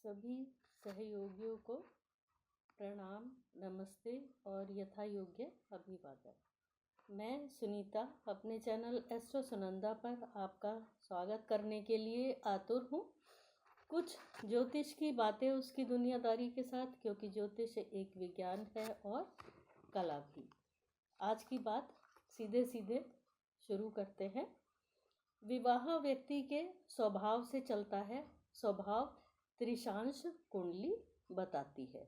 सभी सहयोगियों को प्रणाम, नमस्ते और यथा योग्य अभिवादन। मैं सुनीता अपने चैनल एस्ट्रो सुनंदा पर आपका स्वागत करने के लिए आतुर हूँ। कुछ ज्योतिष की बातें उसकी दुनियादारी के साथ, क्योंकि ज्योतिष एक विज्ञान है और कला भी। आज की बात सीधे सीधे शुरू करते हैं। विवाह व्यक्ति के स्वभाव से चलता है। स्वभाव त्रिशांश कुंडली बताती है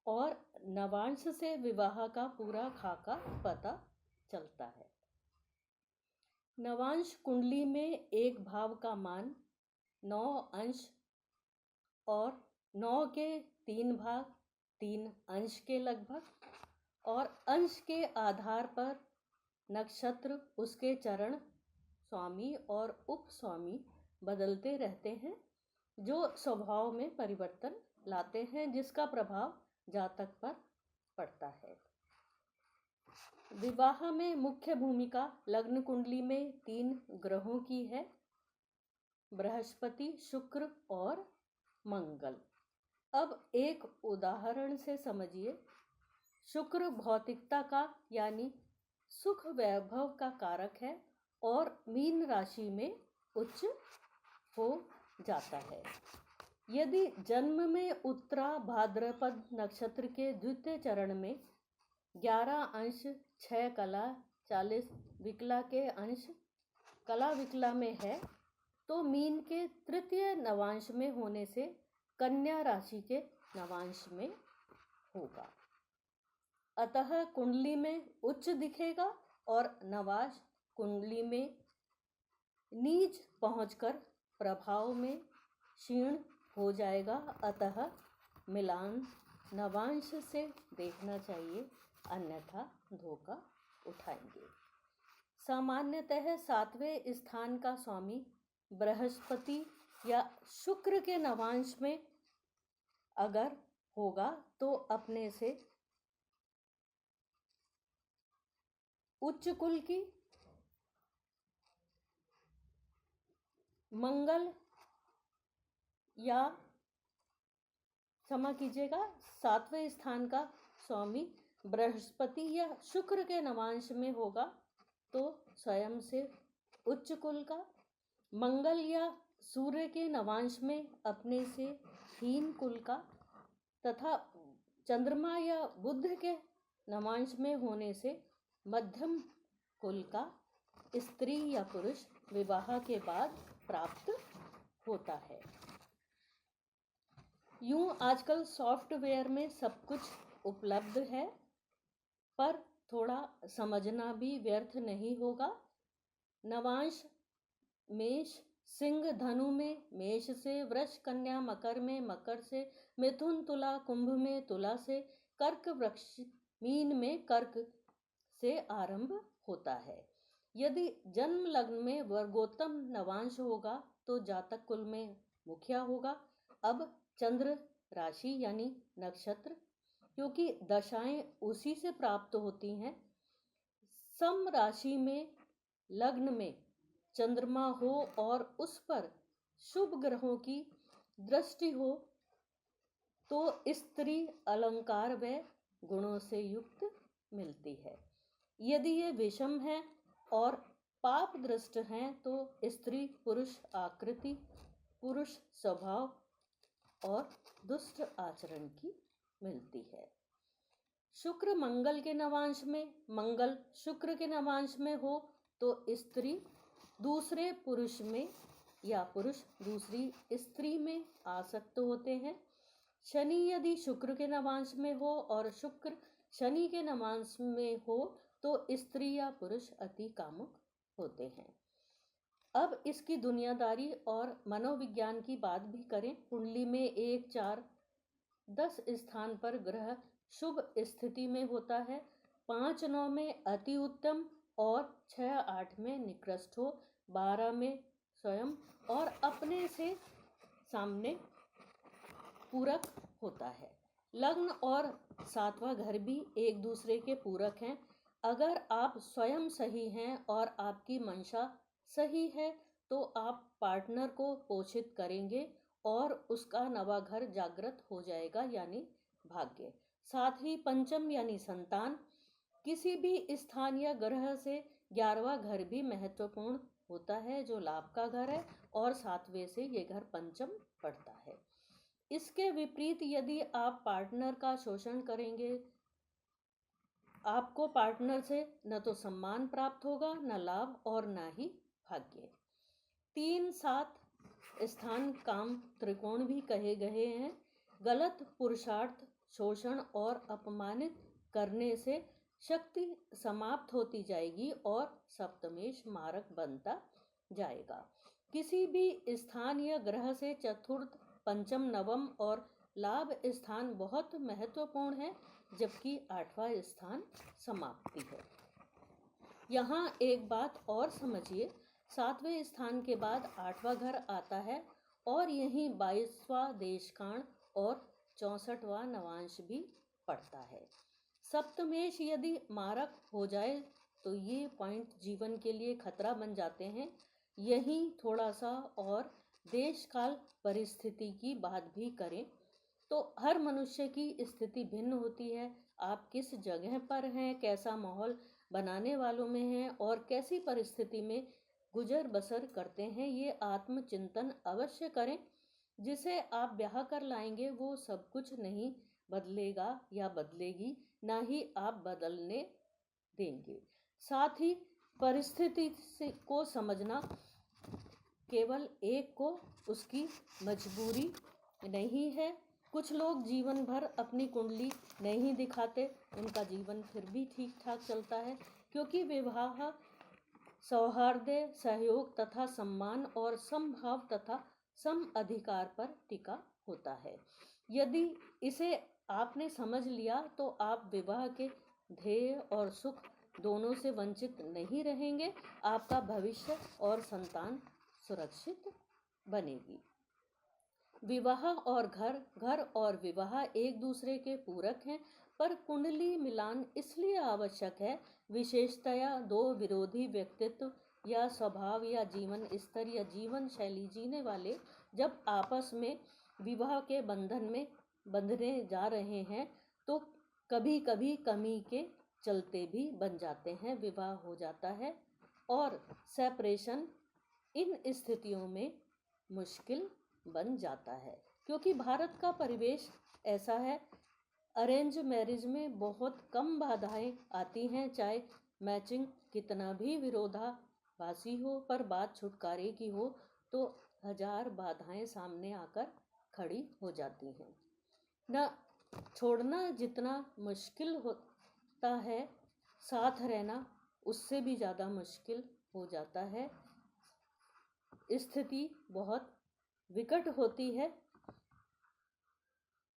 और नवांश से विवाह का पूरा खाका पता चलता है। नवांश कुंडली में एक भाव का मान 9 अंश और 9 के 3 भाग 3 अंश के लगभग, और अंश के आधार पर नक्षत्र, उसके चरण, स्वामी और उपस्वामी बदलते रहते हैं, जो स्वभाव में परिवर्तन लाते हैं, जिसका प्रभाव जातक पर पड़ता है। विवाह में मुख्य भूमिका लग्न कुंडली में 3 ग्रहों की है: बृहस्पति, शुक्र और मंगल। अब एक उदाहरण से समझिए। शुक्र भौतिकता का यानी सुख वैभव का कारक है और मीन राशि में उच्च हो जाता है। यदि जन्म में उत्तरा भाद्रपद नक्षत्र के द्वितीय चरण में 11 अंश 6 कला 40 विकला के अंश कला विकला में है, तो मीन के तृतीय नवांश में होने से कन्या राशि के नवांश में होगा। अतः कुंडली में उच्च दिखेगा और नवांश कुंडली में नीच पहुंचकर प्रभाव में क्षीण हो जाएगा। अतः मिलान नवांश से देखना चाहिए, अन्यथा धोखा उठाएंगे। सामान्यतः 7वें स्थान का स्वामी बृहस्पति या शुक्र के नवांश में अगर होगा तो अपने से उच्च कुल की, मंगल या क्षमा कीजिएगा 7वें स्थान का स्वामी बृहस्पति या शुक्र के नवांश में होगा तो स्वयं से उच्च कुल का, मंगल या सूर्य के नवांश में अपने से हीन कुल का, तथा चंद्रमा या बुध के नवांश में होने से मध्यम कुल का स्त्री या पुरुष विवाह के बाद प्राप्त होता है। यूं आजकल सॉफ्टवेयर में सब कुछ उपलब्ध है, पर थोड़ा समझना भी व्यर्थ नहीं होगा। नवांश मेष, सिंह धनु में, मेष से वृष, कन्या मकर में, मकर से मिथुन, तुला कुंभ में, तुला से कर्क, वृक्ष मीन में, कर्क से आरंभ होता है। यदि जन्म लग्न में वर्गोत्तम नवांश होगा तो जातक कुल में मुखिया होगा। अब चंद्र राशि यानी नक्षत्र, क्योंकि दशाएं उसी से प्राप्त होती हैं। सम राशि में लग्न में चंद्रमा हो और उस पर शुभ ग्रहों की दृष्टि हो तो स्त्री अलंकार व गुणों से युक्त मिलती है। यदि ये विषम है और पाप दृष्ट हैं तो स्त्री पुरुष आकृति, पुरुष स्वभाव और दुष्ट आचरण की मिलती है। शुक्र मंगल के नवांश में, मंगल शुक्र के नवांश में हो तो स्त्री दूसरे पुरुष में या पुरुष दूसरी स्त्री में आसक्त होते हैं। शनि यदि शुक्र के नवांश में हो और शुक्र शनि के नवांश में हो तो स्त्री या पुरुष अति कामुक होते हैं। अब इसकी दुनियादारी और मनोविज्ञान की बात भी करें। कुंडली में 1, 4, 10 स्थान पर ग्रह शुभ स्थिति में होता है। 5, 9 में अति उत्तम और 6, 8 में निकृष्ट हो, 12 में स्वयं और अपने से सामने पूरक होता है। लग्न और 7वां घर भी एक दूसरे के पूरक हैं। अगर आप स्वयं सही हैं और आपकी मंशा सही है तो आप पार्टनर को पोषित करेंगे और उसका नवा घर जागृत हो जाएगा यानी भाग्य। साथ ही पंचम यानी संतान, किसी भी स्थान या ग्रह से 11वां घर भी महत्वपूर्ण होता है जो लाभ का घर है, और 7वें से ये घर पंचम पड़ता है। इसके विपरीत यदि आप पार्टनर का शोषण करेंगे, आपको पार्टनर से न तो सम्मान प्राप्त होगा, न लाभ और न ही भाग्य। 3, 7 स्थान काम त्रिकोण भी कहे गए हैं। गलत पुरुषार्थ, शोषण और अपमानित करने से शक्ति समाप्त होती जाएगी और सप्तमेश मारक बनता जाएगा। किसी भी स्थान या ग्रह से चतुर्थ, पंचम, नवम और लाभ स्थान बहुत महत्वपूर्ण है, जबकि 8वां स्थान समाप्ति है। यहाँ एक बात और समझिए, 7वें स्थान के बाद 8वां घर आता है और यहीं 22वां देशकांड और 64वां नवांश भी पड़ता है। सप्तमेश यदि मारक हो जाए तो ये पॉइंट जीवन के लिए खतरा बन जाते हैं। यहीं थोड़ा सा और देश काल परिस्थिति की बात भी करें तो हर मनुष्य की स्थिति भिन्न होती है। आप किस जगह पर हैं, कैसा माहौल बनाने वालों में हैं और कैसी परिस्थिति में गुजर बसर करते हैं, ये आत्मचिंतन अवश्य करें। जिसे आप ब्याह कर लाएंगे वो सब कुछ नहीं बदलेगा या बदलेगी, ना ही आप बदलने देंगे। साथ ही परिस्थिति को समझना केवल एक को उसकी मजबूरी नहीं है। कुछ लोग जीवन भर अपनी कुंडली नहीं दिखाते, उनका जीवन फिर भी ठीक ठाक चलता है, क्योंकि विवाह सौहार्द, सहयोग तथा सम्मान और समभाव तथा सम अधिकार पर टिका होता है। यदि इसे आपने समझ लिया तो आप विवाह के ध्येय और सुख दोनों से वंचित नहीं रहेंगे। आपका भविष्य और संतान सुरक्षित बनेगी। विवाह और घर और विवाह एक दूसरे के पूरक हैं, पर कुंडली मिलान इसलिए आवश्यक है, विशेषतया दो विरोधी व्यक्तित्व या स्वभाव या जीवन स्तर या जीवन शैली जीने वाले जब आपस में विवाह के बंधन में बंधने जा रहे हैं तो कभी कभी कमी के चलते भी बन जाते हैं, विवाह हो जाता है और सेपरेशन इन स्थितियों में मुश्किल बन जाता है। क्योंकि भारत का परिवेश ऐसा है, अरेंज मैरिज में बहुत कम बाधाएं आती हैं, चाहे मैचिंग कितना भी विरोधाभासी हो, पर बात छुटकारे की हो तो 1000 बाधाएं सामने आकर खड़ी हो जाती हैं। न छोड़ना जितना मुश्किल होता है, साथ रहना उससे भी ज़्यादा मुश्किल हो जाता है। स्थिति बहुत विकट होती है।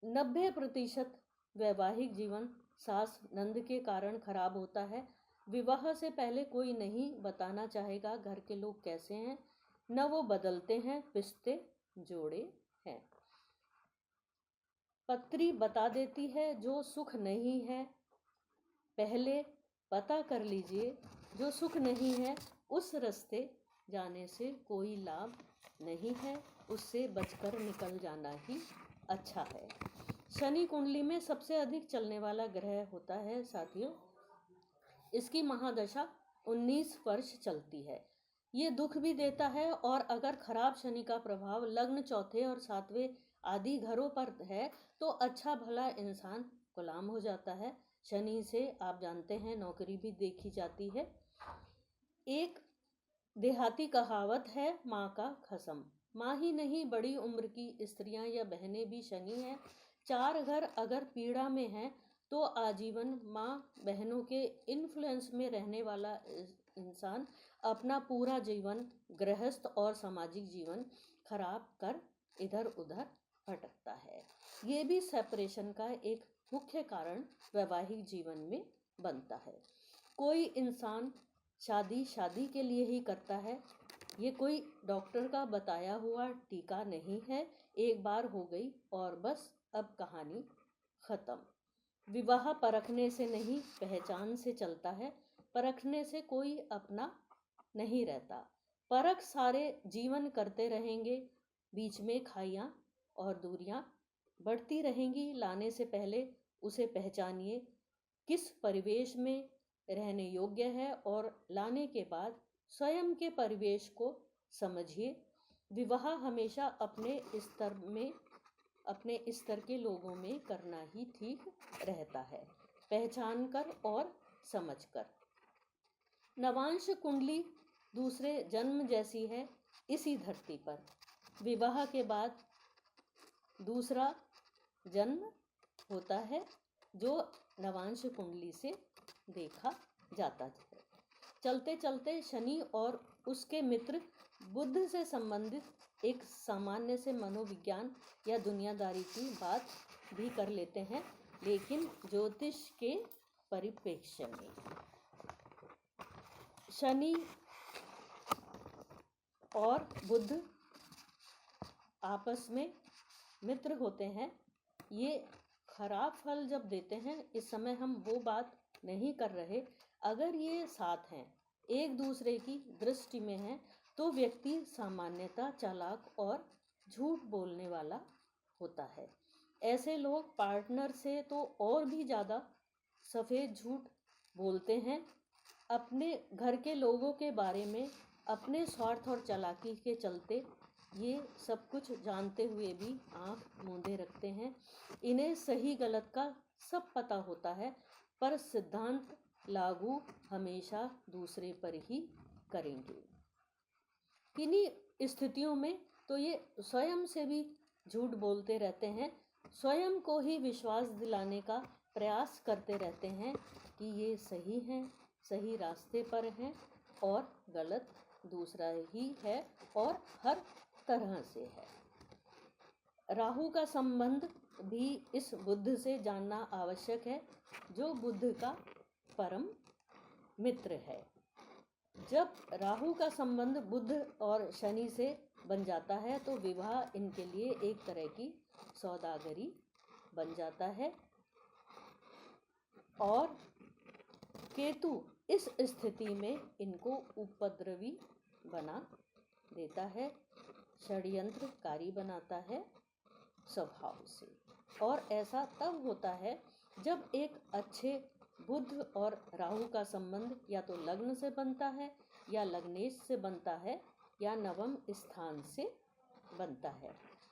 90% वैवाहिक जीवन सास नंद के कारण खराब होता है। विवाह से पहले कोई नहीं बताना चाहेगा घर के लोग कैसे हैं, न वो बदलते हैं, रिश्ते जोड़े हैं। पत्री बता देती है जो सुख नहीं है, पहले पता कर लीजिए। जो सुख नहीं है उस रास्ते जाने से कोई लाभ नहीं है, उससे बचकर निकल जाना ही अच्छा है। शनि कुंडली में सबसे अधिक चलने वाला ग्रह होता है साथियों। इसकी महादशा 19 वर्ष चलती है। ये दुख भी देता है, और अगर खराब शनि का प्रभाव लग्न, चौथे और 7वें आदि घरों पर है तो अच्छा भला इंसान गुलाम हो जाता है। शनि से आप जानते हैं नौकरी भी देखी जाती है। एक देहाती कहावत है, माँ का खसम। माँ ही नहीं, बड़ी उम्र की स्त्रियां या बहनें भी शनि हैं। 4 घर अगर पीड़ा में हैं तो आजीवन माँ बहनों के इन्फ्लुएंस में रहने वाला इंसान अपना पूरा जीवन, गृहस्थ और सामाजिक जीवन खराब कर इधर उधर भटकता है। ये भी सेपरेशन का एक मुख्य कारण वैवाहिक जीवन में बनता है। कोई इंसान शादी के लिए ही करता है। ये कोई डॉक्टर का बताया हुआ टीका नहीं है। एक बार हो गई और बस अब कहानी खत्म। विवाह परखने से नहीं, पहचान से चलता है। परखने से कोई अपना नहीं रहता। परख सारे जीवन करते रहेंगे बीच में खाइयाँ और दूरियाँ बढ़ती रहेंगी। लाने से पहले उसे पहचानिए किस परिवेश में रहने योग्य है, और लाने के बाद स्वयं के परिवेश को समझिए। विवाह हमेशा अपने स्तर के लोगों में करना ही ठीक रहता है, पहचान कर और समझ कर। नवांश कुंडली दूसरे जन्म जैसी है इसी धरती पर। विवाह के बाद दूसरा जन्म होता है जो नवांश कुंडली से देखा जाता है। चलते चलते शनि और उसके मित्र बुध से संबंधित एक सामान्य से मनोविज्ञान या दुनियादारी की बात भी कर लेते हैं, लेकिन ज्योतिष के परिप्रेक्ष्य में। शनि और बुध आपस में मित्र होते हैं। ये खराब फल जब देते हैं, इस समय हम वो बात नहीं कर रहे। अगर ये साथ हैं, एक दूसरे की दृष्टि में हैं, तो व्यक्ति सामान्यतः चालाक और झूठ बोलने वाला होता है। ऐसे लोग पार्टनर से तो और भी ज़्यादा सफ़ेद झूठ बोलते हैं। अपने घर के लोगों के बारे में अपने स्वार्थ और चालाकी के चलते ये सब कुछ जानते हुए भी आंख मूंदे रखते हैं। इन्हें सही गलत का सब पता होता है, पर सिद्धांत लागू हमेशा दूसरे पर ही करेंगे। किन्हीं स्थितियों में तो ये स्वयं से भी झूठ बोलते रहते हैं, स्वयं को ही विश्वास दिलाने का प्रयास करते रहते हैं कि ये सही हैं, सही रास्ते पर हैं, और गलत दूसरा ही है और हर तरह से है। राहु का संबंध भी इस बुध से जानना आवश्यक है, जो बुध का परम मित्र है। जब राहु का संबंध बुध और शनि से बन जाता है तो विवाह इनके लिए एक तरह की सौदागरी बन जाता है। और केतु इस स्थिति में इनको उपद्रवी बना देता है, षड्यंत्रकारी बनाता है स्वभाव से। और ऐसा तब होता है जब एक अच्छे बुध और राहु का संबंध या तो लग्न से बनता है, या लग्नेश से बनता है, या नवम स्थान से बनता है।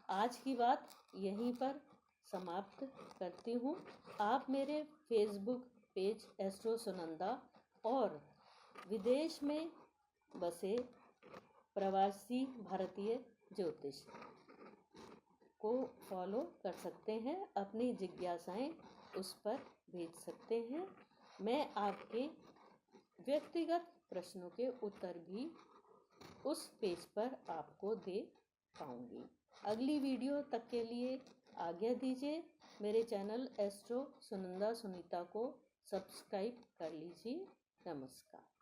आज की बात यहीं पर समाप्त करती हूँ। आप मेरे फेसबुक पेज एस्ट्रो सुनंदा और विदेश में बसे प्रवासी भारतीय ज्योतिष को फॉलो कर सकते हैं। अपनी जिज्ञासाएं उस पर भेज सकते हैं। मैं आपके व्यक्तिगत प्रश्नों के उत्तर भी उस पेज पर आपको दे पाऊंगी। अगली वीडियो तक के लिए आज्ञा दीजिए। मेरे चैनल एस्ट्रो सुनंदा सुनीता को सब्सक्राइब कर लीजिए। नमस्कार।